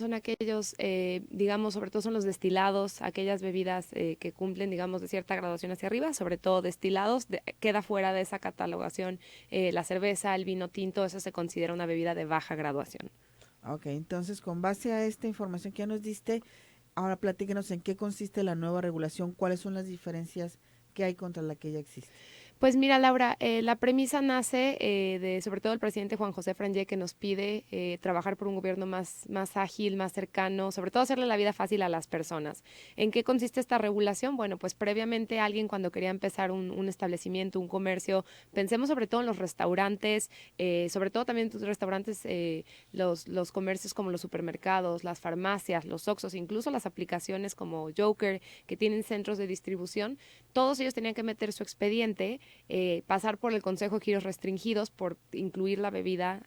son aquellos, digamos, sobre todo son los destilados, aquellas bebidas que cumplen, digamos, de cierta graduación hacia arriba, sobre todo destilados, queda fuera de esa catalogación la cerveza, el vino tinto, eso se considera una bebida de baja graduación. Ok, entonces con base a esta información que ya nos diste, ahora platíquenos en qué consiste la nueva regulación, cuáles son las diferencias que hay contra la que ya existe. Pues mira, Laura, la premisa nace de sobre todo el presidente Juan José Frangé que nos pide trabajar por un gobierno más ágil, más cercano, sobre todo hacerle la vida fácil a las personas. ¿En qué consiste esta regulación? Bueno, pues previamente alguien cuando quería empezar un establecimiento, un comercio, pensemos sobre todo en los restaurantes, sobre todo también en tus restaurantes, los comercios como los supermercados, las farmacias, los Oxxos, incluso las aplicaciones como Joker que tienen centros de distribución, todos ellos tenían que meter su expediente, pasar por el Consejo de Giros Restringidos por incluir la bebida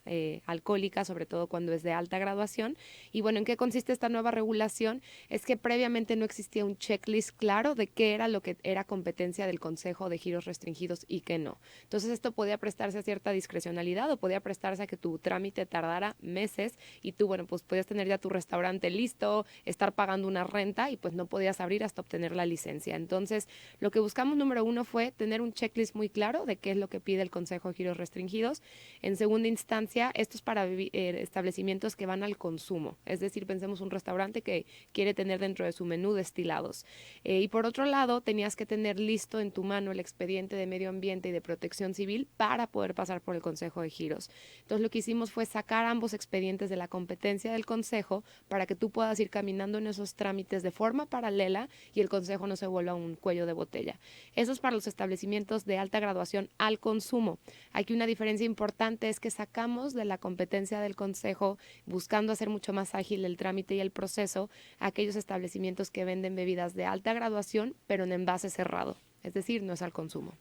alcohólica, sobre todo cuando es de alta graduación. Y bueno, ¿en qué consiste esta nueva regulación? Es que previamente no existía un checklist claro de qué era lo que era competencia del Consejo de Giros Restringidos y qué no. Entonces esto podía prestarse a cierta discrecionalidad o podía prestarse a que tu trámite tardara meses y tú, bueno, pues podías tener ya tu restaurante listo, estar pagando una renta y pues no podías abrir hasta obtener la licencia. Entonces, lo que buscamos número uno fue tener un checklist muy claro de qué es lo que pide el Consejo de Giros Restringidos. En segunda instancia, esto es para establecimientos que van al consumo, es decir, pensemos un restaurante que quiere tener dentro de su menú destilados. Y por otro lado, tenías que tener listo en tu mano el expediente de medio ambiente y de protección civil para poder pasar por el Consejo de Giros. Entonces lo que hicimos fue sacar ambos expedientes de la competencia del Consejo para que tú puedas ir caminando en esos trámites de forma paralela y el Consejo no se vuelva un cuello de botella. Eso es para los establecimientos de alta graduación al consumo. Aquí una diferencia importante es que sacamos de la competencia del Consejo, buscando hacer mucho más ágil el trámite y el proceso, aquellos establecimientos que venden bebidas de alta graduación, pero en envase cerrado, es decir, no es al consumo.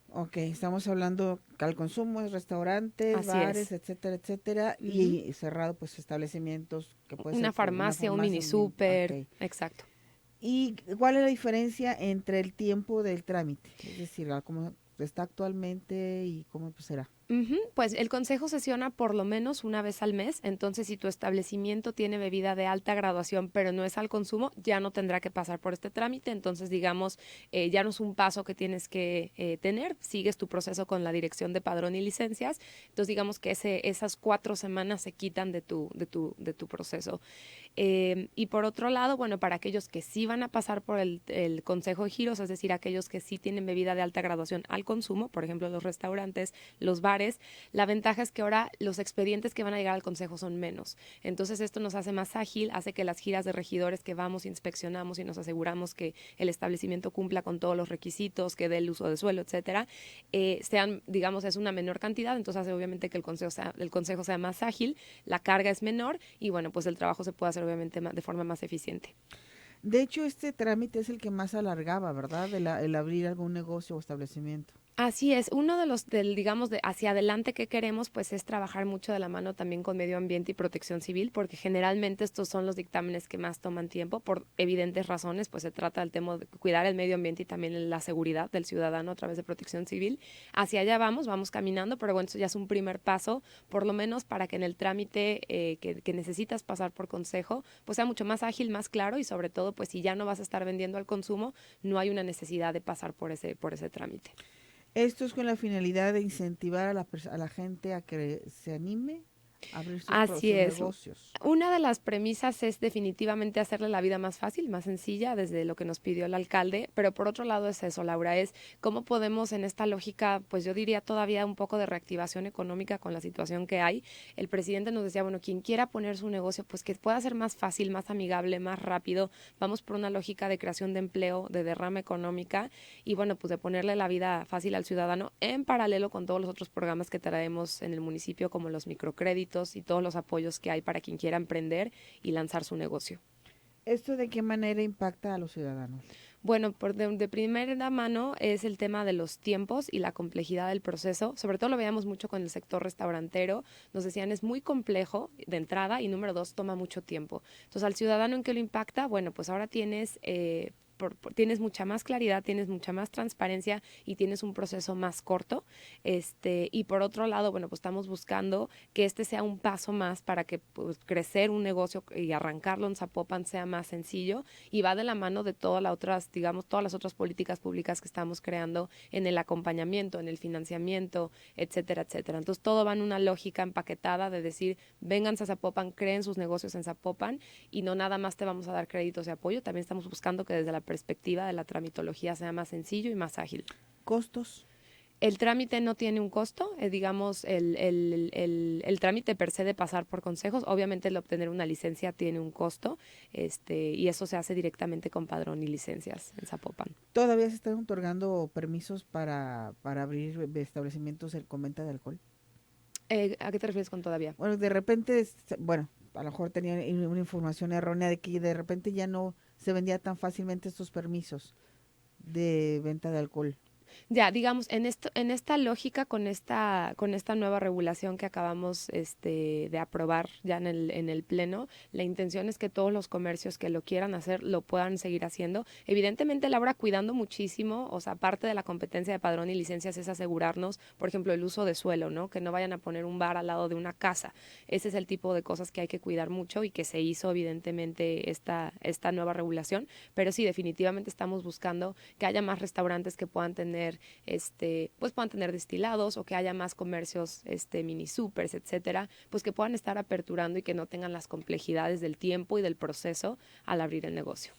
Ok, estamos hablando que al consumo es restaurantes, Así bares, es. etcétera, etcétera, Ujú. y cerrado pues establecimientos que puede ser Una como una farmacia, un mini farmacia, ok. super, exacto. ¿Y cuál es la diferencia entre el tiempo del trámite? Es decir, cómo está actualmente y cómo pues, será. Pues el consejo sesiona por lo menos una vez al mes, entonces si tu establecimiento tiene bebida de alta graduación pero no es al consumo, ya no tendrá que pasar por este trámite, entonces digamos, ya no es un paso que tienes que tener, sigues tu proceso con la dirección de padrón y licencias, entonces digamos que esas 4 semanas se quitan de tu proceso. Y por otro lado, bueno, para aquellos que sí van a pasar por el Consejo de Giros, es decir, aquellos que sí tienen bebida de alta graduación al consumo, por ejemplo, los restaurantes, los bares, la ventaja es que ahora los expedientes que van a llegar al Consejo son menos. Entonces, esto nos hace más ágil, hace que las giras de regidores que vamos, inspeccionamos y nos aseguramos que el establecimiento cumpla con todos los requisitos, que dé el uso de suelo, etcétera, sean, digamos, es una menor cantidad, entonces hace obviamente que el consejo sea más ágil, la carga es menor y bueno, pues el trabajo se puede hacer obviamente de forma más eficiente. De hecho, este trámite es el que más alargaba, ¿verdad? El abrir algún negocio o establecimiento. Así es, uno de los, digamos, de hacia adelante que queremos, pues es trabajar mucho de la mano también con medio ambiente y protección civil, porque generalmente estos son los dictámenes que más toman tiempo, por evidentes razones, pues se trata del tema de cuidar el medio ambiente y también la seguridad del ciudadano a través de protección civil. Hacia allá vamos caminando, pero bueno, eso ya es un primer paso, por lo menos para que en el trámite que necesitas pasar por consejo, pues sea mucho más ágil, más claro y sobre todo, pues si ya no vas a estar vendiendo al consumo, no hay una necesidad de pasar por ese trámite. Esto es con la finalidad de incentivar a a la gente a que se anime a abrir Así sus es. negocios. Una de las premisas es definitivamente hacerle la vida más fácil, más sencilla, desde lo que nos pidió el alcalde, pero por otro lado es eso, Laura, es cómo podemos en esta lógica, pues yo diría todavía un poco de reactivación económica con la situación que hay. El presidente nos decía, bueno, quien quiera poner su negocio, pues que pueda ser más fácil, más amigable, más rápido. Vamos por una lógica de creación de empleo, de derrama económica y bueno, pues de ponerle la vida fácil al ciudadano en paralelo con todos los otros programas que traemos en el municipio, como los microcréditos y todos los apoyos que hay para quien quiera emprender y lanzar su negocio. ¿Esto de qué manera impacta a los ciudadanos? Bueno, de primera mano es el tema de los tiempos y la complejidad del proceso. Sobre todo lo veíamos mucho con el sector restaurantero. Nos decían es muy complejo de entrada y número dos, toma mucho tiempo. Entonces, al ciudadano en qué lo impacta, bueno, pues ahora tienes tienes mucha más claridad, tienes mucha más transparencia y tienes un proceso más corto. Y por otro lado, bueno, pues estamos buscando que este sea un paso más para que pues, crecer un negocio y arrancarlo en Zapopan sea más sencillo, y va de la mano de todas las otras, digamos, todas las otras políticas públicas que estamos creando en el acompañamiento, en el financiamiento, etcétera, etcétera. Entonces todo va en una lógica empaquetada de decir, vénganse a Zapopan, creen sus negocios en Zapopan, y no nada más te vamos a dar créditos de apoyo, también estamos buscando que desde la perspectiva de la tramitología sea más sencillo y más ágil. ¿Costos? El trámite no tiene un costo, digamos, el trámite per se de pasar por consejos, obviamente el obtener una licencia tiene un costo, y eso se hace directamente con padrón y licencias en Zapopan. ¿Todavía se están otorgando permisos para abrir establecimientos con venta de alcohol? ¿A qué te refieres con todavía? Bueno, de repente, bueno, a lo mejor tenía una información errónea de que de repente ya no se vendía tan fácilmente estos permisos de venta de alcohol. Ya, digamos, en esta lógica, con esta nueva regulación que acabamos de aprobar ya en el Pleno, la intención es que todos los comercios que lo quieran hacer lo puedan seguir haciendo. Evidentemente, Laura, cuidando muchísimo, o sea, parte de la competencia de padrón y licencias es asegurarnos, por ejemplo, el uso de suelo, ¿no? Que no vayan a poner un bar al lado de una casa. Ese es el tipo de cosas que hay que cuidar mucho y que se hizo, evidentemente, esta nueva regulación. Pero sí, definitivamente estamos buscando que haya más restaurantes que puedan tener pues puedan tener destilados, o que haya más comercios, mini supers, etcétera, pues que puedan estar aperturando y que no tengan las complejidades del tiempo y del proceso al abrir el negocio.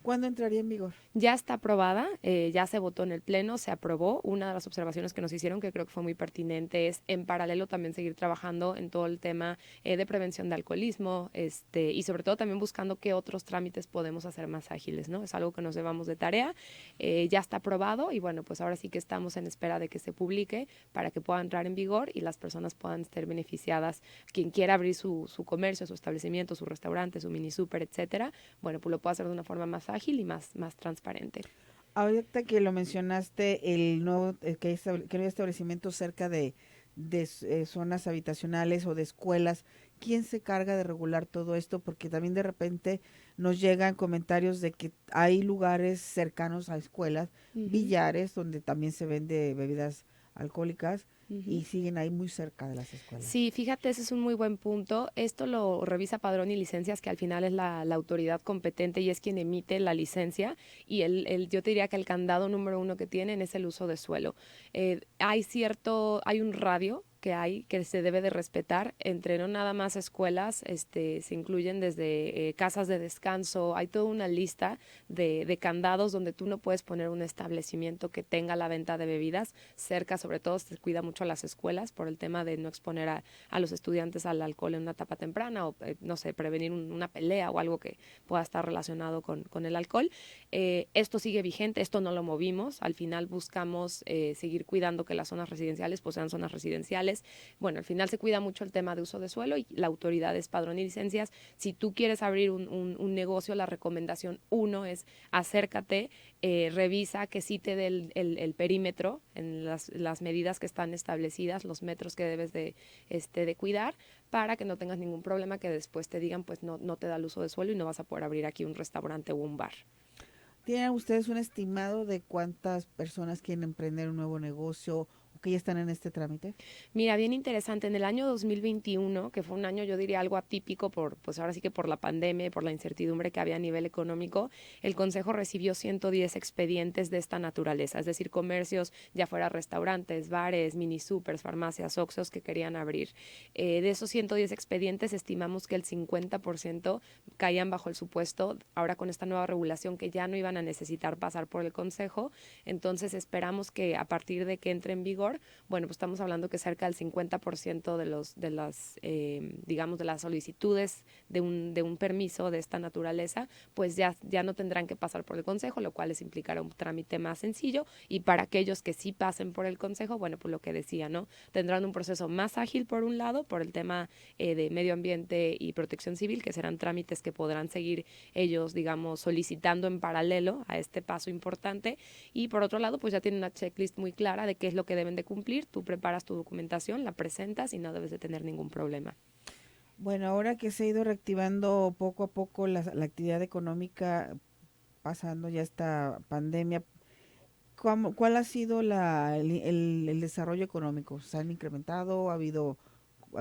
¿Cuándo entraría en vigor? Ya está aprobada, ya se votó en el Pleno, se aprobó. Una de las observaciones que nos hicieron, que creo que fue muy pertinente, es en paralelo también seguir trabajando en todo el tema de prevención de alcoholismo, y sobre todo también buscando qué otros trámites podemos hacer más ágiles, ¿no? Es algo que nos llevamos de tarea, ya está aprobado, y bueno, pues ahora sí que estamos en espera de que se publique para que pueda entrar en vigor y las personas puedan ser beneficiadas. Quien quiera abrir su comercio, su establecimiento, su restaurante, su mini super, etcétera, bueno, pues lo puede hacer de una forma más ágil y más transparente. Ahorita que lo mencionaste, el nuevo que hay establecimientos cerca de zonas habitacionales o de escuelas, ¿quién se carga de regular todo esto? Porque también de repente nos llegan comentarios de que hay lugares cercanos a escuelas, Uh-huh. billares, donde también se vende bebidas alcohólicas Uh-huh. y siguen ahí muy cerca de las escuelas. Sí, fíjate, ese es un muy buen punto. Esto lo revisa Padrón y Licencias, que al final es la autoridad competente y es quien emite la licencia. Y yo te diría que el candado número uno que tienen es el uso de suelo. Hay un radio que se debe de respetar entre no nada más escuelas, se incluyen desde casas de descanso, hay toda una lista de candados donde tú no puedes poner un establecimiento que tenga la venta de bebidas cerca. Sobre todo se cuida mucho a las escuelas por el tema de no exponer a los estudiantes al alcohol en una etapa temprana, o no sé, prevenir una pelea o algo que pueda estar relacionado con el alcohol. Esto sigue vigente, esto no lo movimos, al final buscamos seguir cuidando que las zonas residenciales pues sean zonas residenciales. Bueno, al final se cuida mucho el tema de uso de suelo y la autoridad es Padrón y Licencias. Si tú quieres abrir un negocio, la recomendación uno es acércate, revisa que sí te dé el perímetro en las medidas que están establecidas, los metros que debes de cuidar, para que no tengas ningún problema que después te digan pues no te da el uso de suelo y no vas a poder abrir aquí un restaurante o un bar. ¿Tienen ustedes un estimado de cuántas personas quieren emprender un nuevo negocio o que ya están en este trámite? Mira, bien interesante. En el año 2021, que fue un año, yo diría, algo atípico pues ahora sí que por la pandemia y por la incertidumbre que había a nivel económico, el Consejo recibió 110 expedientes de esta naturaleza, es decir, comercios, ya fuera restaurantes, bares, mini supers, farmacias, oxxos que querían abrir. De esos 110 expedientes, estimamos que el 50% caían bajo el supuesto, ahora con esta nueva regulación, que ya no iban a necesitar pasar por el Consejo. Entonces esperamos que a partir de que entre en vigor, bueno, pues estamos hablando que cerca del 50% digamos, de las solicitudes de un permiso de esta naturaleza, pues ya no tendrán que pasar por el Consejo, lo cual les implicará un trámite más sencillo. Y para aquellos que sí pasen por el Consejo, bueno, pues lo que decía, ¿no? Tendrán un proceso más ágil por un lado, por el tema de medio ambiente y protección civil, que serán trámites que podrán seguir ellos, digamos, solicitando en paralelo a este paso importante. Y por otro lado, pues ya tienen una checklist muy clara de qué es lo que deben de cumplir. Tú preparas tu documentación, la presentas y no debes de tener ningún problema. Bueno, ahora que se ha ido reactivando poco a poco la actividad económica, pasando ya esta pandemia, ¿cuál ha sido el desarrollo económico? ¿Se han incrementado? ¿Ha habido,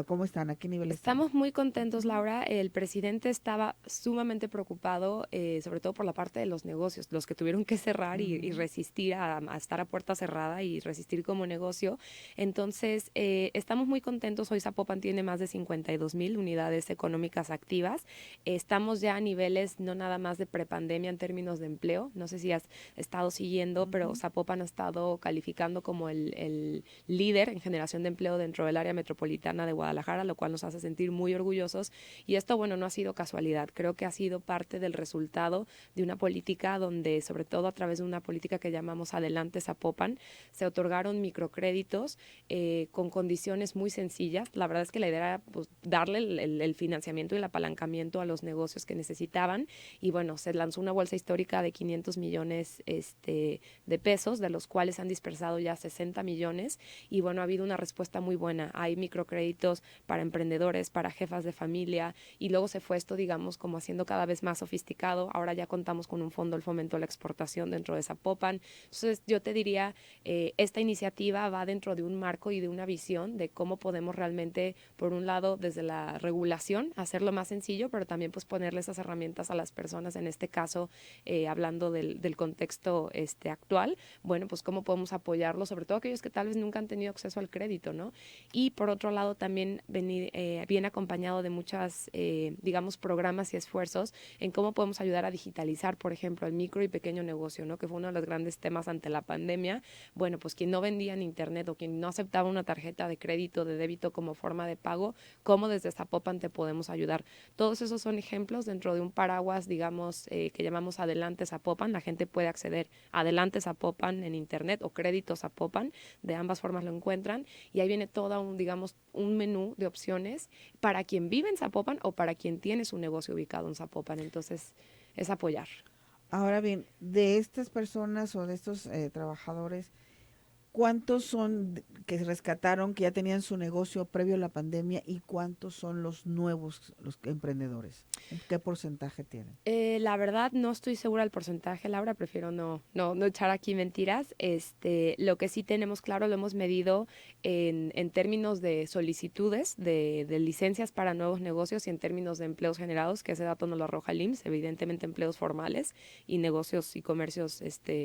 cómo están? ¿A qué nivel están? Estamos muy contentos, Laura. El presidente estaba sumamente preocupado, sobre todo por la parte de los negocios, los que tuvieron que cerrar y Ujú. resistir a estar a puerta cerrada y resistir como negocio. Entonces, estamos muy contentos. Hoy Zapopan tiene más de 52,000 unidades económicas activas. Estamos ya a niveles no nada más de prepandemia en términos de empleo. No sé si has estado siguiendo, pero Ujú. Zapopan ha estado calificando como el líder en generación de empleo dentro del área metropolitana de Guadalajara, lo cual nos hace sentir muy orgullosos. Y esto, bueno, no ha sido casualidad. Creo que ha sido parte del resultado de una política donde, sobre todo a través de una política que llamamos Adelante Zapopan, se otorgaron microcréditos con condiciones muy sencillas. La verdad es que la idea era pues, darle el financiamiento y el apalancamiento a los negocios que necesitaban. Y bueno, se lanzó una bolsa histórica de 500 millones de pesos, de los cuales han dispersado ya 60 millones. Y bueno, ha habido una respuesta muy buena. Hay microcréditos para emprendedores, para jefas de familia, y luego se fue esto, digamos, como haciendo cada vez más sofisticado. Ahora ya contamos con un fondo del fomento a la exportación dentro de Zapopan. Entonces, yo te diría, esta iniciativa va dentro de un marco y de una visión de cómo podemos realmente, por un lado, desde la regulación, hacerlo más sencillo, pero también pues ponerle esas herramientas a las personas, en este caso, hablando del contexto actual, bueno, pues cómo podemos apoyarlo, sobre todo aquellos que tal vez nunca han tenido acceso al crédito, ¿no? Y por otro lado también viene acompañado de muchas, digamos, programas y esfuerzos en cómo podemos ayudar a digitalizar, por ejemplo, el micro y pequeño negocio, ¿no? Que fue uno de los grandes temas ante la pandemia. Bueno, pues quien no vendía en internet o quien no aceptaba una tarjeta de crédito, de débito como forma de pago, ¿cómo desde Zapopan te podemos ayudar? Todos esos son ejemplos dentro de un paraguas, digamos, que llamamos Adelante Zapopan. La gente puede acceder a Adelante Zapopan en internet o Crédito Zapopan, de ambas formas lo encuentran, y ahí viene todo un, digamos, un menú de opciones para quien vive en Zapopan o para quien tiene su negocio ubicado en Zapopan. Entonces, es apoyar. Ahora bien, de estas personas o de estos trabajadores, ¿cuántos son que rescataron, que ya tenían su negocio previo a la pandemia y cuántos son los nuevos, los emprendedores? ¿Qué porcentaje tienen? La verdad no estoy segura del porcentaje, Laura, prefiero no echar aquí mentiras. Lo que sí tenemos claro, lo hemos medido en términos de solicitudes de licencias para nuevos negocios y en términos de empleos generados, que ese dato nos lo arroja el IMSS, evidentemente empleos formales y negocios y comercios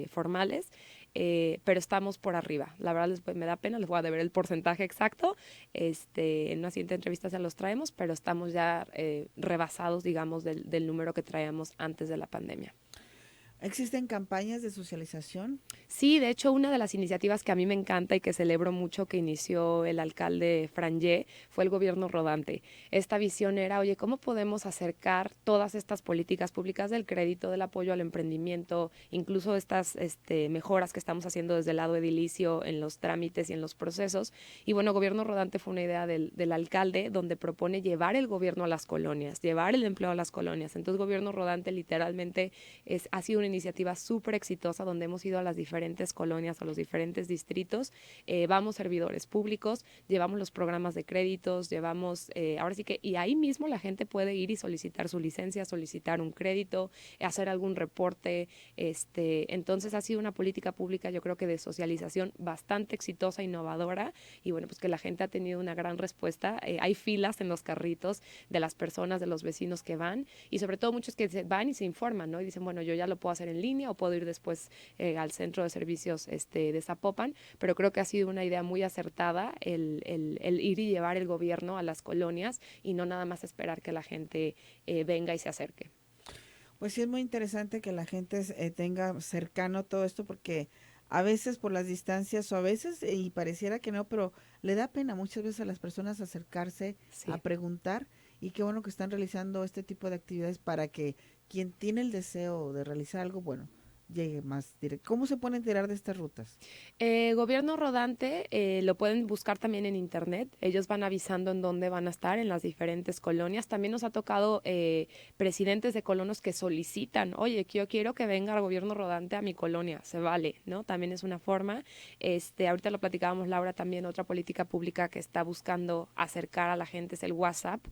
formales, pero estamos por arriba. La verdad me da pena, les voy a deber el porcentaje exacto. En una siguiente entrevista se los traemos, pero estamos ya rebasados, digamos, del número que traíamos antes de la pandemia. ¿Existen campañas de socialización? Sí, de hecho, una de las iniciativas que a mí me encanta y que celebro mucho que inició el alcalde Frangé fue el gobierno rodante. Esta visión era, oye, ¿cómo podemos acercar todas estas políticas públicas del crédito, del apoyo al emprendimiento, incluso estas mejoras que estamos haciendo desde el lado edilicio en los trámites y en los procesos? Y bueno, gobierno rodante fue una idea del alcalde donde propone llevar el gobierno a las colonias, llevar el empleo a las colonias. Entonces, gobierno rodante literalmente ha sido una iniciativa súper exitosa donde hemos ido a las diferentes colonias, a los diferentes distritos, vamos servidores públicos, llevamos los programas de créditos, llevamos, ahora sí que, y ahí mismo la gente puede ir y solicitar su licencia, solicitar un crédito, hacer algún reporte, entonces ha sido una política pública, yo creo que de socialización bastante exitosa, innovadora, y bueno, pues que la gente ha tenido una gran respuesta, hay filas en los carritos de las personas, de los vecinos que van, y sobre todo muchos que van y se informan, ¿no? Y dicen, bueno, yo ya lo puedo hacer en línea o puedo ir después al centro de servicios de Zapopan, pero creo que ha sido una idea muy acertada el ir y llevar el gobierno a las colonias y no nada más esperar que la gente venga y se acerque. Pues sí, es muy interesante que la gente tenga cercano todo esto porque a veces por las distancias o a veces, y pareciera que no, pero le da pena muchas veces a las personas acercarse a Sí. preguntar y qué bueno que están realizando este tipo de actividades para que quien tiene el deseo de realizar algo, bueno, llegue más directo. ¿Cómo se pueden enterar de estas rutas? Gobierno rodante lo pueden buscar también en internet. Ellos van avisando en dónde van a estar en las diferentes colonias. También nos ha tocado presidentes de colonos que solicitan, oye, yo quiero que venga el gobierno rodante a mi colonia. Se vale, ¿no? También es una forma. Ahorita lo platicábamos, Laura, también otra política pública que está buscando acercar a la gente es el WhatsApp.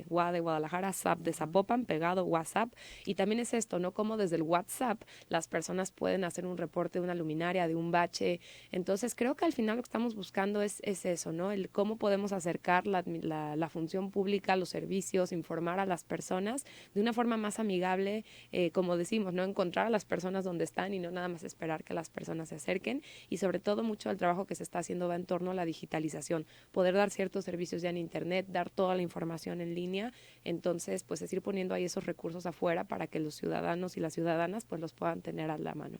WA de Guadalajara, SAP de Zapopan, pegado WhatsApp. Y también es esto, ¿no? Como desde el WhatsApp las personas pueden hacer un reporte de una luminaria, de un bache. Entonces creo que al final lo que estamos buscando es eso, ¿no? El cómo podemos acercar la función pública, los servicios, informar a las personas de una forma más amigable, como decimos, ¿no? Encontrar a las personas donde están y no nada más esperar que las personas se acerquen, y sobre todo mucho del trabajo que se está haciendo va en torno a la digitalización, poder dar ciertos servicios ya en internet, dar toda la información en línea. Entonces pues es ir poniendo ahí esos recursos afuera para que los ciudadanos y las ciudadanas pues los puedan tener a la mano.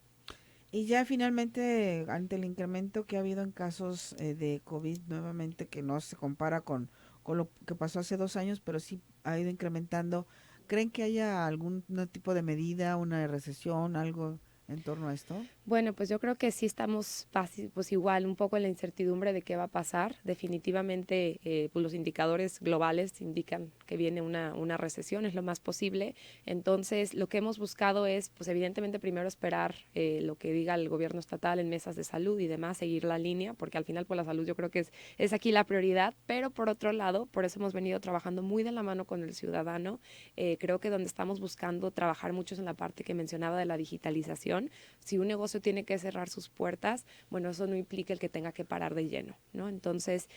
Y ya finalmente, ante el incremento que ha habido en casos de COVID nuevamente, que no se compara con lo que pasó hace 2 años, pero sí ha ido incrementando, ¿creen que haya algún tipo de medida, una recesión, algo en torno a esto? Bueno, pues yo creo que sí estamos pues igual un poco en la incertidumbre de qué va a pasar. Definitivamente pues los indicadores globales indican que viene una recesión, es lo más posible. Entonces lo que hemos buscado es pues evidentemente primero esperar lo que diga el gobierno estatal en mesas de salud y demás, seguir la línea, porque al final pues la salud yo creo que es aquí la prioridad, pero por otro lado, por eso hemos venido trabajando muy de la mano con el ciudadano. Creo que donde estamos buscando trabajar mucho es en la parte que mencionaba de la digitalización. Si un negocio tiene que cerrar sus puertas, bueno, eso no implica el que tenga que parar de lleno, ¿no? Entonces,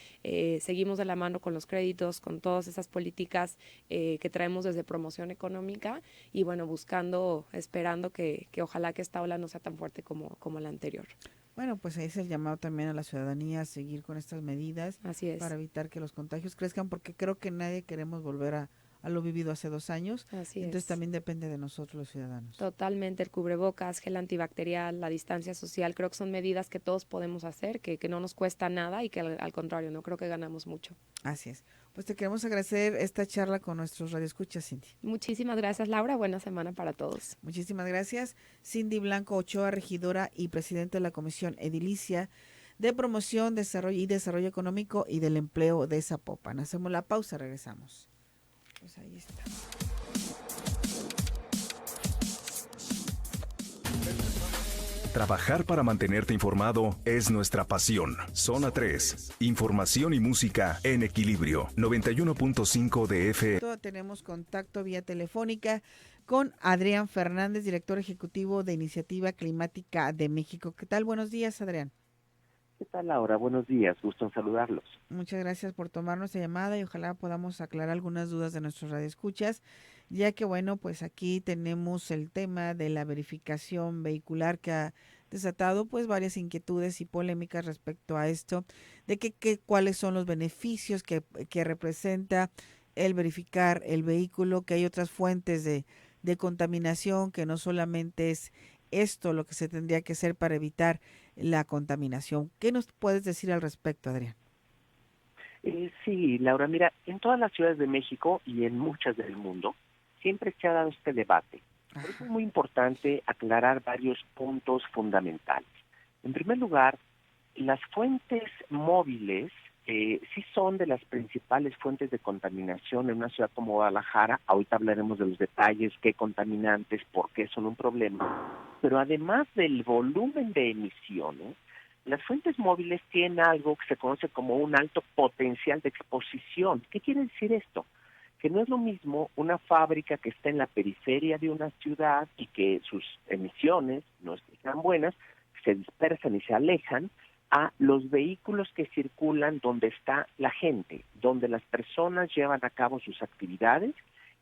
seguimos de la mano con los créditos, con todas esas políticas que traemos desde promoción económica y, bueno, buscando, esperando que ojalá que esta ola no sea tan fuerte como la anterior. Bueno, pues ahí es el llamado también a la ciudadanía a seguir con estas medidas Así para es, evitar que los contagios crezcan, porque creo que nadie queremos volver a lo vivido hace 2 años, así entonces es. también depende de nosotros los ciudadanos. Totalmente, el cubrebocas, gel antibacterial, la distancia social, creo que son medidas que todos podemos hacer, que no nos cuesta nada y que al contrario, no creo que ganamos mucho. Así es. Pues te queremos agradecer esta charla con nuestros radioescuchas, Cindy. Muchísimas gracias, Laura. Buena semana para todos. Muchísimas gracias. Cindy Blanco Ochoa, regidora y presidenta de la Comisión Edilicia de Promoción, Desarrollo y Desarrollo Económico y del Empleo de Zapopan. Hacemos la pausa, regresamos. Pues ahí está. Trabajar para mantenerte informado es nuestra pasión. Zona 3, información y música en equilibrio. 91.5 de FM. Tenemos contacto vía telefónica con Adrián Fernández, director ejecutivo de Iniciativa Climática de México. ¿Qué tal? Buenos días, Adrián. ¿Qué tal, Laura? Buenos días, gusto en saludarlos. Muchas gracias por tomar nuestra llamada y ojalá podamos aclarar algunas dudas de nuestros radioescuchas, ya que bueno, pues aquí tenemos el tema de la verificación vehicular que ha desatado pues varias inquietudes y polémicas respecto a esto, de cuáles son los beneficios que representa el verificar el vehículo, que hay otras fuentes de contaminación, que no solamente es esto lo que se tendría que hacer para evitar la contaminación. ¿Qué nos puedes decir al respecto, Adrián? Sí, Laura, mira, en todas las ciudades de México y en muchas del mundo siempre se ha dado este debate. Por eso es muy importante aclarar varios puntos fundamentales. En primer lugar, las fuentes móviles sí son de las principales fuentes de contaminación en una ciudad como Guadalajara. Ahorita hablaremos de los detalles, qué contaminantes, por qué son un problema. Pero además del volumen de emisiones, las fuentes móviles tienen algo que se conoce como un alto potencial de exposición. ¿Qué quiere decir esto? Que no es lo mismo una fábrica que está en la periferia de una ciudad y que sus emisiones no están buenas, se dispersan y se alejan, a los vehículos que circulan donde está la gente, donde las personas llevan a cabo sus actividades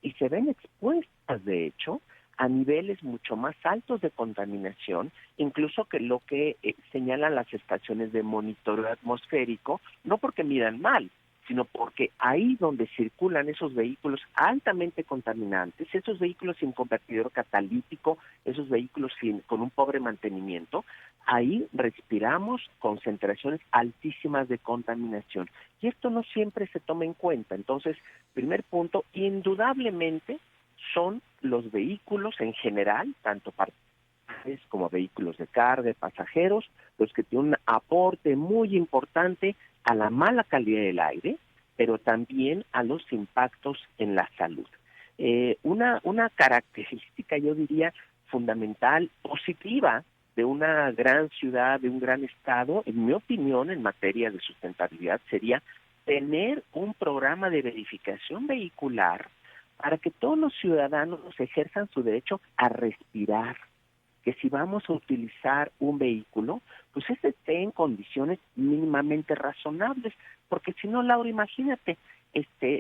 y se ven expuestas, de hecho, a niveles mucho más altos de contaminación, incluso que lo que señalan las estaciones de monitoreo atmosférico, no porque midan mal, sino porque ahí donde circulan esos vehículos altamente contaminantes, esos vehículos sin convertidor catalítico, esos vehículos con un pobre mantenimiento, ahí respiramos concentraciones altísimas de contaminación. Y esto no siempre se toma en cuenta. Entonces, primer punto, indudablemente son los vehículos en general, tanto buses, como vehículos de carga, de pasajeros, los que tienen un aporte muy importante a la mala calidad del aire, pero también a los impactos en la salud. Una característica, yo diría, fundamental, positiva de una gran ciudad, de un gran estado, en mi opinión, en materia de sustentabilidad, sería tener un programa de verificación vehicular para que todos los ciudadanos ejerzan su derecho a respirar, que si vamos a utilizar un vehículo, pues ese esté en condiciones mínimamente razonables, porque si no, Laura, imagínate,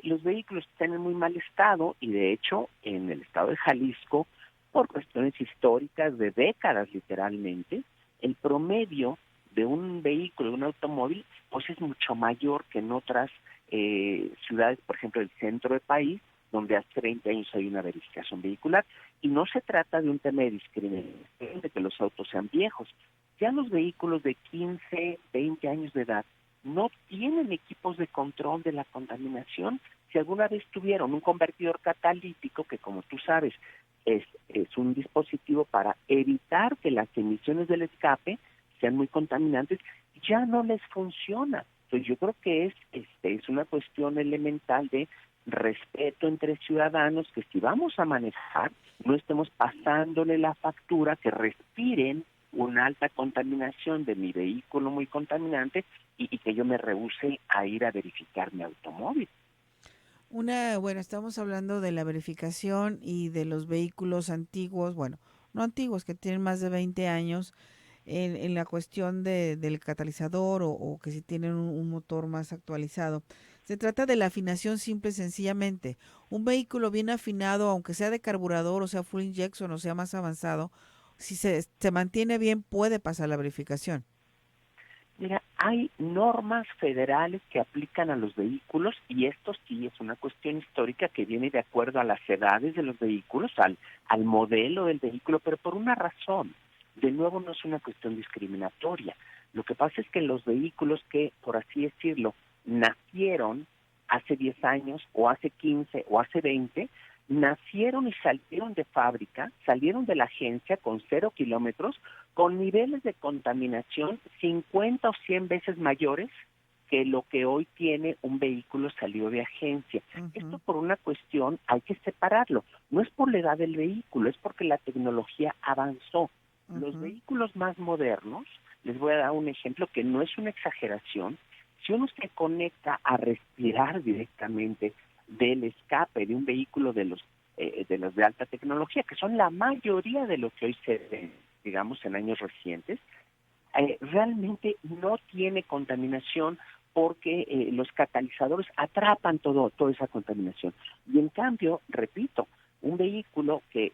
los vehículos están en muy mal estado, y de hecho en el estado de Jalisco, por cuestiones históricas de décadas literalmente, el promedio de un vehículo, de un automóvil, pues es mucho mayor que en otras ciudades, por ejemplo, del centro del país, donde hace 20 años hay una verificación vehicular, y no se trata de un tema de discriminación, de que los autos sean viejos. Ya los vehículos de 15, 20 años de edad no tienen equipos de control de la contaminación. Si alguna vez tuvieron un convertidor catalítico, que como tú sabes, es un dispositivo para evitar que las emisiones del escape sean muy contaminantes, ya no les funciona. Entonces yo creo que es una cuestión elemental de respeto entre ciudadanos, que si vamos a manejar, no estemos pasándole la factura, que respiren una alta contaminación de mi vehículo muy contaminante y que yo me rehúse a ir a verificar mi automóvil. Bueno, estamos hablando de la verificación y de los vehículos antiguos, bueno, no antiguos, que tienen más de 20 años, en la cuestión del catalizador o que si tienen un motor más actualizado. Se trata de la afinación simple y sencillamente. Un vehículo bien afinado, aunque sea de carburador, o sea full injection, o sea más avanzado, si se mantiene bien, puede pasar la verificación. Mira, hay normas federales que aplican a los vehículos, y esto sí es una cuestión histórica que viene de acuerdo a las edades de los vehículos, al modelo del vehículo, pero por una razón. De nuevo, no es una cuestión discriminatoria. Lo que pasa es que los vehículos que, por así decirlo, nacieron hace 10 años o hace 15 o hace 20, nacieron y salieron de fábrica, salieron de la agencia con 0 kilómetros, con niveles de contaminación 50 o 100 veces mayores que lo que hoy tiene un vehículo salido de agencia. Uh-huh. Esto por una cuestión, hay que separarlo. No es por la edad del vehículo, es porque la tecnología avanzó. Uh-huh. Los vehículos más modernos, les voy a dar un ejemplo que no es una exageración. Si uno se conecta a respirar directamente del escape de un vehículo de los de alta tecnología, que son la mayoría de lo que hoy se ve, digamos, en años recientes, realmente no tiene contaminación, porque los catalizadores atrapan toda esa contaminación. Y en cambio, repito, un vehículo que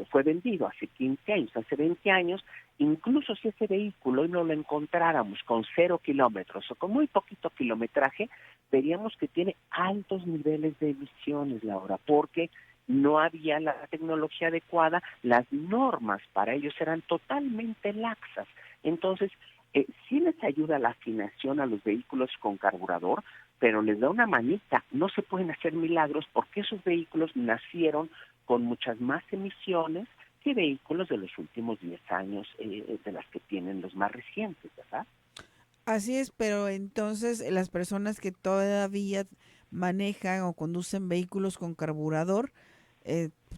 fue vendido hace 15 años, hace 20 años, incluso si ese vehículo hoy no lo encontráramos con 0 kilómetros o con muy poquito kilometraje, veríamos que tiene altos niveles de emisiones, Laura, porque no había la tecnología adecuada, las normas para ellos eran totalmente laxas. Entonces, sí les ayuda la afinación a los vehículos con carburador, pero les da una manita. No se pueden hacer milagros, porque esos vehículos nacieron con muchas más emisiones que vehículos de los últimos 10 años, de las que tienen los más recientes, ¿verdad? Así es, pero entonces las personas que todavía manejan o conducen vehículos con carburador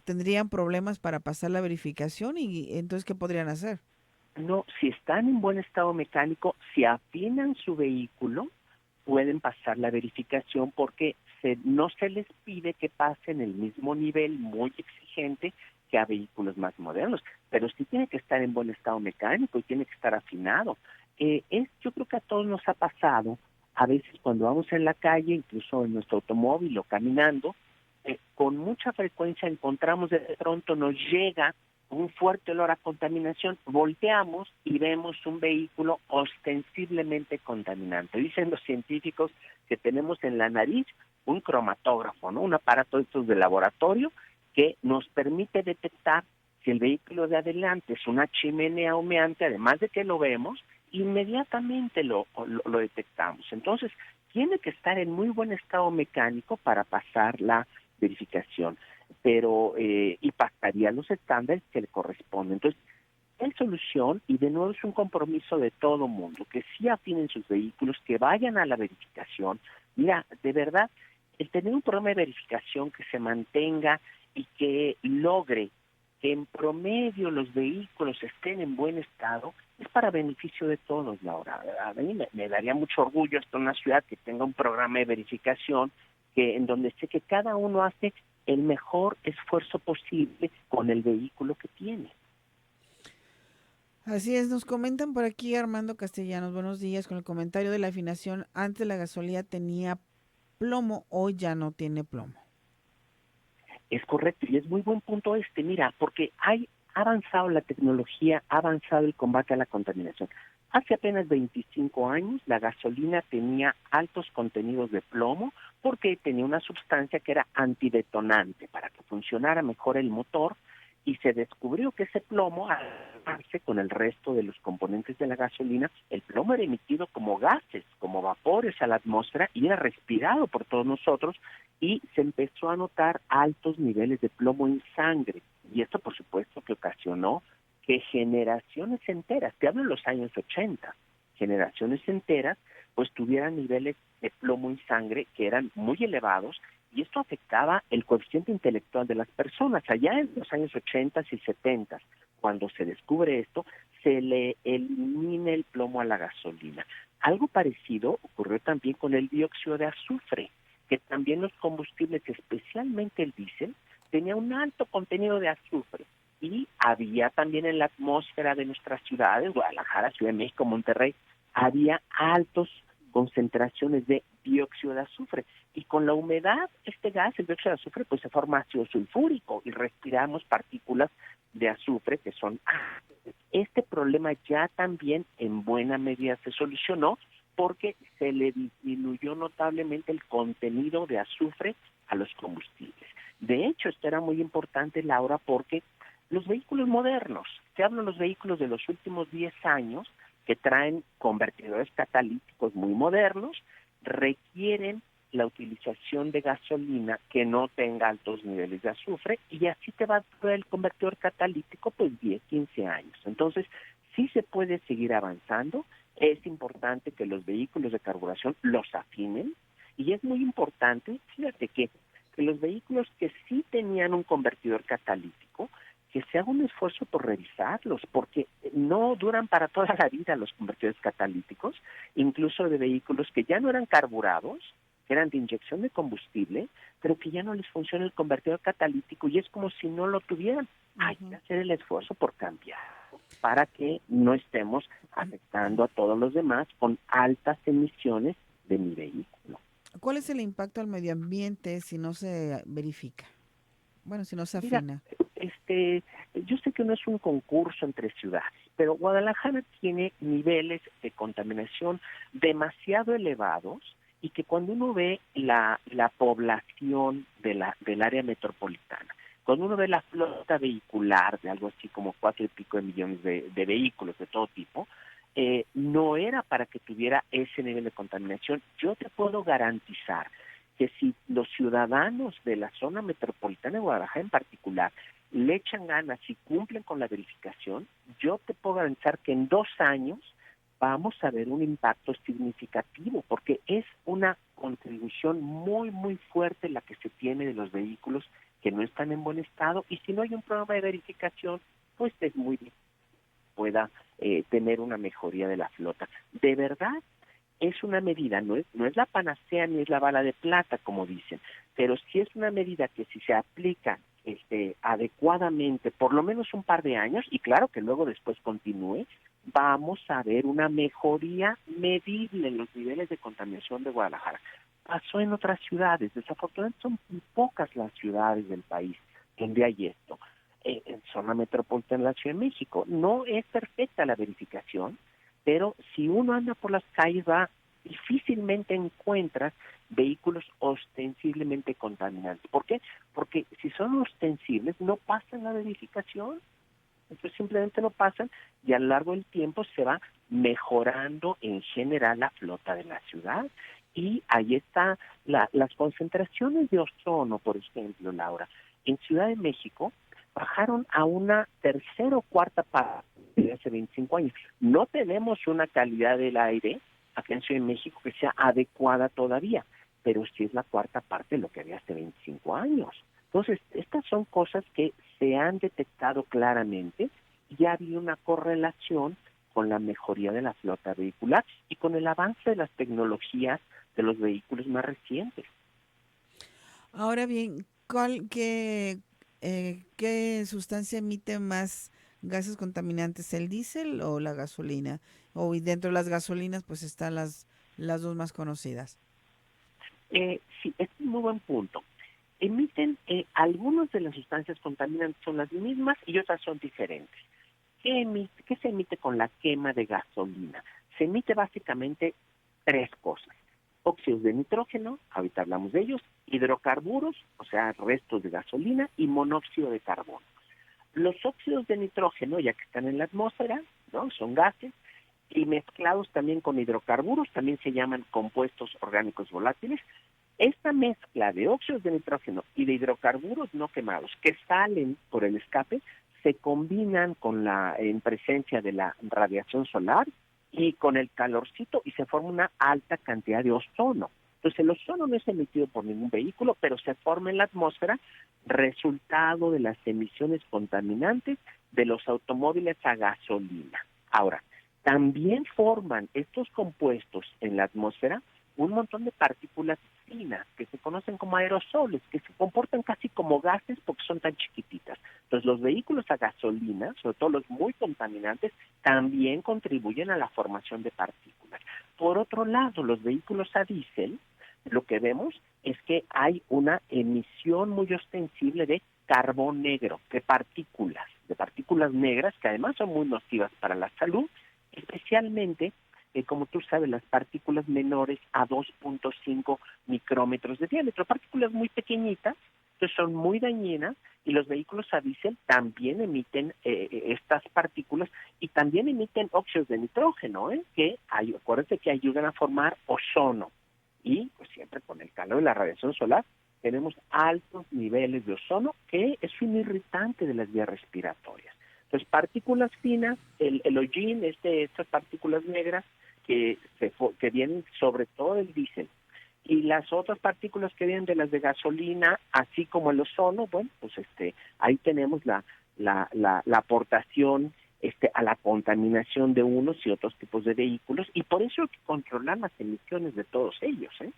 tendrían problemas para pasar la verificación, y entonces ¿qué podrían hacer? No, si están en buen estado mecánico, si afinan su vehículo, pueden pasar la verificación, porque no se les pide que pasen el mismo nivel muy exigente que a vehículos más modernos, pero sí tiene que estar en buen estado mecánico y tiene que estar afinado. Yo creo que a todos nos ha pasado, a veces cuando vamos en la calle, incluso en nuestro automóvil o caminando, con mucha frecuencia encontramos, de pronto nos llega un fuerte olor a contaminación, volteamos y vemos un vehículo ostensiblemente contaminante. Dicen los científicos que tenemos en la nariz un cromatógrafo, ¿no? Un aparato de estos de laboratorio que nos permite detectar si el vehículo de adelante es una chimenea humeante. Además de que lo vemos, inmediatamente lo detectamos. Entonces, tiene que estar en muy buen estado mecánico para pasar la verificación, pero y pasaría los estándares que le corresponden. Entonces, hay solución y de nuevo es un compromiso de todo mundo, que sí afinen sus vehículos, que vayan a la verificación. Mira, de verdad, el tener un programa de verificación que se mantenga y que logre que en promedio los vehículos estén en buen estado, es para beneficio de todos, Laura. A mí me daría mucho orgullo estar en una ciudad que tenga un programa de verificación en donde sé que cada uno hace el mejor esfuerzo posible con el vehículo que tiene. Así es, nos comentan por aquí Armando Castellanos, buenos días, con el comentario de la afinación, antes la gasolina tenía plomo, hoy ya no tiene plomo. Es correcto, y es muy buen punto mira, porque ha avanzado la tecnología, ha avanzado el combate a la contaminación. Hace apenas 25 años la gasolina tenía altos contenidos de plomo porque tenía una sustancia que era antidetonante para que funcionara mejor el motor, y se descubrió que ese plomo, al darse con el resto de los componentes de la gasolina, el plomo era emitido como gases, como vapores a la atmósfera y era respirado por todos nosotros, y se empezó a notar altos niveles de plomo en sangre. Y esto, por supuesto, que ocasionó que generaciones enteras, te hablo de los años 80, generaciones enteras, pues tuvieran niveles de plomo en sangre que eran muy elevados, y esto afectaba el coeficiente intelectual de las personas. Allá en los años 80 y 70, cuando se descubre esto, se le elimina el plomo a la gasolina. Algo parecido ocurrió también con el dióxido de azufre, que también los combustibles, especialmente el diésel, tenía un alto contenido de azufre. Y había también en la atmósfera de nuestras ciudades, Guadalajara, Ciudad de México, Monterrey, había altas concentraciones de dióxido de azufre. Y con la humedad, este gas, el dióxido de azufre, pues se forma ácido sulfúrico y respiramos partículas de azufre que son ácidas. Este problema ya también en buena medida se solucionó porque se le disminuyó notablemente el contenido de azufre a los combustibles. De hecho, esto era muy importante, Laura, porque los vehículos modernos, te hablo de los vehículos de los últimos 10 años, que traen convertidores catalíticos muy modernos, requieren la utilización de gasolina que no tenga altos niveles de azufre, y así te va a durar el convertidor catalítico pues 10, 15 años. Entonces, sí se puede seguir avanzando, es importante que los vehículos de carburación los afinen, y es muy importante, fíjate que los vehículos que sí tenían un convertidor catalítico, que se haga un esfuerzo por revisarlos, porque no duran para toda la vida los convertidores catalíticos, incluso de vehículos que ya no eran carburados, que eran de inyección de combustible, pero que ya no les funciona el convertidor catalítico y es como si no lo tuvieran. Hay que hacer el esfuerzo por cambiar, para que no estemos afectando a todos los demás con altas emisiones de mi vehículo. ¿Cuál es el impacto al medio ambiente si no se verifica? Bueno, si no se Mira, afina. yo sé que no es un concurso entre ciudades, pero Guadalajara tiene niveles de contaminación demasiado elevados, y que cuando uno ve la población del área metropolitana, cuando uno ve la flota vehicular de algo así como 4 y pico de millones de vehículos de todo tipo, no era para que tuviera ese nivel de contaminación. Yo te puedo garantizar que si los ciudadanos de la zona metropolitana de Guadalajara en particular le echan ganas y cumplen con la verificación, yo te puedo garantizar que en 2 años vamos a ver un impacto significativo, porque es una contribución muy, muy fuerte la que se tiene de los vehículos que no están en buen estado, y si no hay un programa de verificación, pues es muy difícil pueda tener una mejoría de la flota. De verdad, es una medida, no es la panacea ni es la bala de plata, como dicen, pero sí es una medida que si se aplica adecuadamente, por lo menos un par de años, y claro que luego después continúe, vamos a ver una mejoría medible en los niveles de contaminación de Guadalajara. Pasó en otras ciudades, desafortunadamente son muy pocas las ciudades del país donde hay esto. En zona metropolitana de la Ciudad de México no es perfecta la verificación, pero si uno anda por las calles difícilmente encuentras vehículos ostensiblemente contaminantes. ¿Por qué? Porque si son ostensibles no pasan la verificación, entonces simplemente no pasan, y a lo largo del tiempo se va mejorando en general la flota de la ciudad. Y ahí están las concentraciones de ozono, por ejemplo, Laura. En Ciudad de México bajaron a una tercera o cuarta parte de hace 25 años. No tenemos una calidad del aire acá en Ciudad de México que sea adecuada todavía, pero sí es la cuarta parte de lo que había hace 25 años. Entonces, estas son cosas que se han detectado claramente y ya había una correlación con la mejoría de la flota vehicular y con el avance de las tecnologías de los vehículos más recientes. Ahora bien, ¿qué sustancia emite más gases contaminantes, el diésel o la gasolina? Y dentro de las gasolinas, pues están las dos más conocidas. Sí, es un muy buen punto. Emiten, algunas de las sustancias contaminantes son las mismas y otras son diferentes. ¿Qué se emite con la quema de gasolina? Se emite básicamente tres cosas: óxidos de nitrógeno, ahorita hablamos de ellos, hidrocarburos, o sea, restos de gasolina, y monóxido de carbono. Los óxidos de nitrógeno, ya que están en la atmósfera, ¿no?, son gases, y mezclados también con hidrocarburos, también se llaman compuestos orgánicos volátiles. Esta mezcla de óxidos de nitrógeno y de hidrocarburos no quemados que salen por el escape se combinan en presencia de la radiación solar y con el calorcito y se forma una alta cantidad de ozono. Entonces el ozono no es emitido por ningún vehículo, pero se forma en la atmósfera resultado de las emisiones contaminantes de los automóviles a gasolina. Ahora, también forman estos compuestos en la atmósfera un montón de partículas finas que se conocen como aerosoles, que se comportan casi como gases porque son tan chiquititas. Entonces los vehículos a gasolina, sobre todo los muy contaminantes, también contribuyen a la formación de partículas. Por otro lado, los vehículos a diésel, lo que vemos es que hay una emisión muy ostensible de carbón negro, de partículas negras que además son muy nocivas para la salud, especialmente como tú sabes, las partículas menores a 2.5 micrómetros de diámetro, partículas muy pequeñitas, que son muy dañinas, y los vehículos a diésel también emiten estas partículas y también emiten óxidos de nitrógeno, acuérdense que ayudan a formar ozono. Y pues siempre con el calor de la radiación solar tenemos altos niveles de ozono, que es un irritante de las vías respiratorias. Entonces, partículas finas, el hollín, estas partículas negras que vienen sobre todo del diésel, y las otras partículas que vienen de las de gasolina, así como el ozono, bueno, pues ahí tenemos la aportación a la contaminación de unos y otros tipos de vehículos, y por eso hay que controlar las emisiones de todos ellos, ¿eh?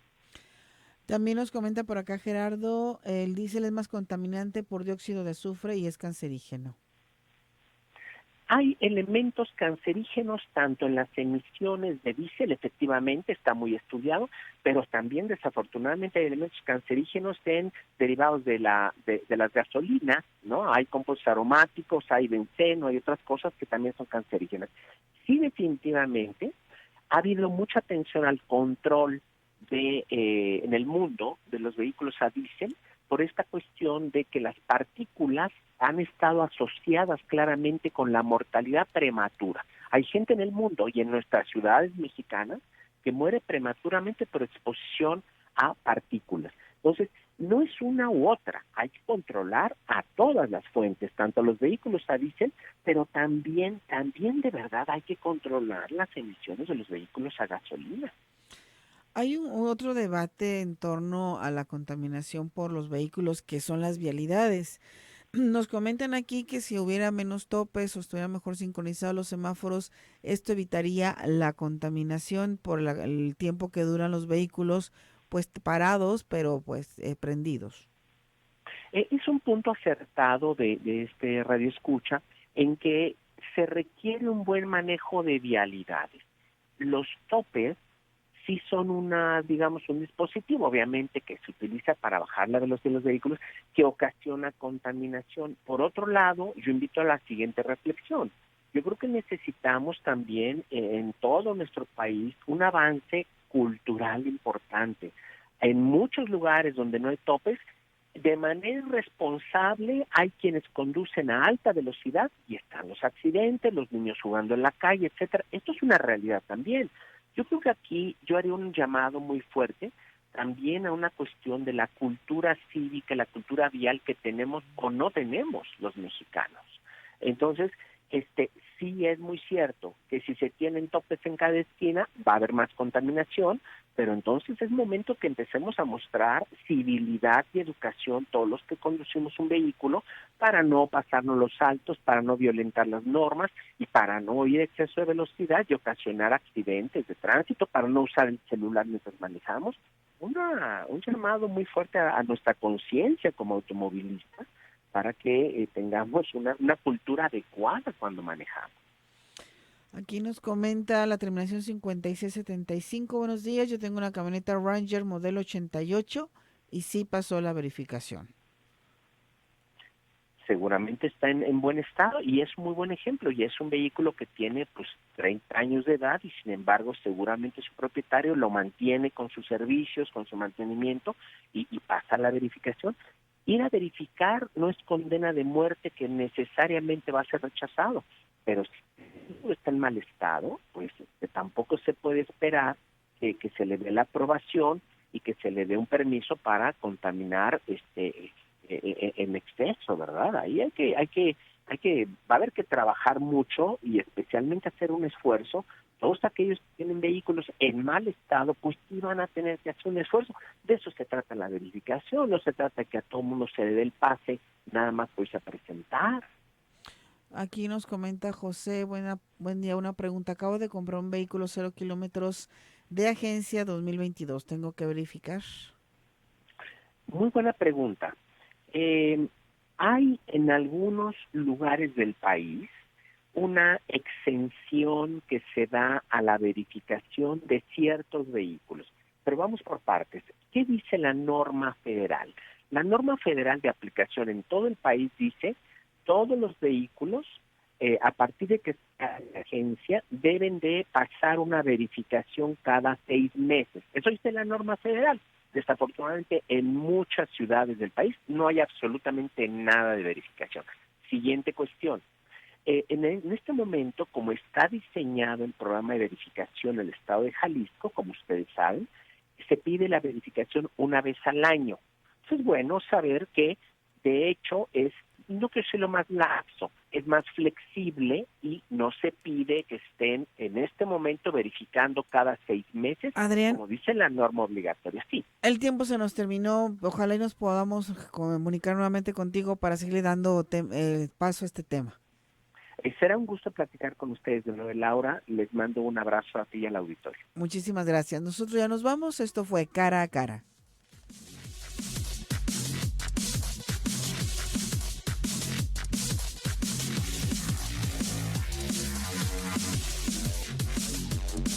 También nos comenta por acá Gerardo, el diésel es más contaminante por dióxido de azufre y es cancerígeno. Hay elementos cancerígenos tanto en las emisiones de diésel, efectivamente está muy estudiado, pero también desafortunadamente hay elementos cancerígenos en derivados de las gasolinas, ¿no? Hay compuestos aromáticos, hay benceno, hay otras cosas que también son cancerígenas. Sí, definitivamente ha habido mucha atención al control en el mundo de los vehículos a diésel, por esta cuestión de que las partículas han estado asociadas claramente con la mortalidad prematura. Hay gente en el mundo y en nuestras ciudades mexicanas que muere prematuramente por exposición a partículas. Entonces, no es una u otra, hay que controlar a todas las fuentes, tanto los vehículos a diésel, pero también de verdad hay que controlar las emisiones de los vehículos a gasolina. Hay otro debate en torno a la contaminación por los vehículos, que son las vialidades. Nos comentan aquí que si hubiera menos topes o estuvieran mejor sincronizados los semáforos, esto evitaría la contaminación por el tiempo que duran los vehículos, pues parados, pero pues prendidos. Es un punto acertado de este radio escucha, en que se requiere un buen manejo de vialidades. Los topes sí son un dispositivo, obviamente, que se utiliza para bajar la velocidad de los vehículos, que ocasiona contaminación. Por otro lado, yo invito a la siguiente reflexión. Yo creo que necesitamos también en todo nuestro país un avance cultural importante. En muchos lugares donde no hay topes, de manera irresponsable hay quienes conducen a alta velocidad y están los accidentes, los niños jugando en la calle, etcétera. Esto es una realidad también. Yo creo que aquí yo haría un llamado muy fuerte también a una cuestión de la cultura cívica, la cultura vial que tenemos o no tenemos los mexicanos. Entonces, Sí es muy cierto que si se tienen topes en cada esquina va a haber más contaminación, pero entonces es momento que empecemos a mostrar civilidad y educación todos los que conducimos un vehículo para no pasarnos los saltos, para no violentar las normas y para no ir a exceso de velocidad y ocasionar accidentes de tránsito, para no usar el celular mientras manejamos. Un llamado muy fuerte a nuestra conciencia como automovilistas para que tengamos una cultura adecuada cuando manejamos. Aquí nos comenta la terminación 5675. Buenos días, yo tengo una camioneta Ranger modelo 88 y sí pasó la verificación. Seguramente está en buen estado y es muy buen ejemplo, y es un vehículo que tiene pues 30 años de edad y sin embargo seguramente su propietario lo mantiene con sus servicios, con su mantenimiento y pasa la verificación. Ir a verificar no es condena de muerte que necesariamente va a ser rechazado, pero si el vehículo está en mal estado, pues tampoco se puede esperar que se le dé la aprobación y que se le dé un permiso para contaminar en exceso, ¿verdad? Ahí va a haber que trabajar mucho y especialmente hacer un esfuerzo. Todos aquellos que tienen vehículos en mal estado, pues sí van a tener que hacer un esfuerzo. De eso se trata la verificación, no se trata de que a todo mundo se le dé el pase, nada más pues a presentar. Aquí nos comenta José, buen día, una pregunta. Acabo de comprar un vehículo 0 kilómetros de agencia 2022. ¿Tengo que verificar? Muy buena pregunta. Hay en algunos lugares del país una exención que se da a la verificación de ciertos vehículos. Pero vamos por partes. ¿Qué dice la norma federal? La norma federal de aplicación en todo el país dice todos los vehículos, a partir de que sea de agencia, deben de pasar una verificación cada 6 meses. Eso dice la norma federal. Desafortunadamente, en muchas ciudades del país no hay absolutamente nada de verificación. Siguiente cuestión. En este momento, como está diseñado el programa de verificación en el estado de Jalisco, como ustedes saben, se pide la verificación una vez al año. Entonces, es bueno saber que, de hecho, no que sea lo más laxo, es más flexible y no se pide que estén en este momento verificando cada 6 meses, Adrián, como dice la norma obligatoria. Sí. el tiempo se nos terminó. Ojalá y nos podamos comunicar nuevamente contigo para seguirle dando paso a este tema. Será un gusto platicar con ustedes de nuevo, Laura. Les mando un abrazo a ti y al auditorio. Muchísimas gracias. Nosotros ya nos vamos. Esto fue Cara a Cara.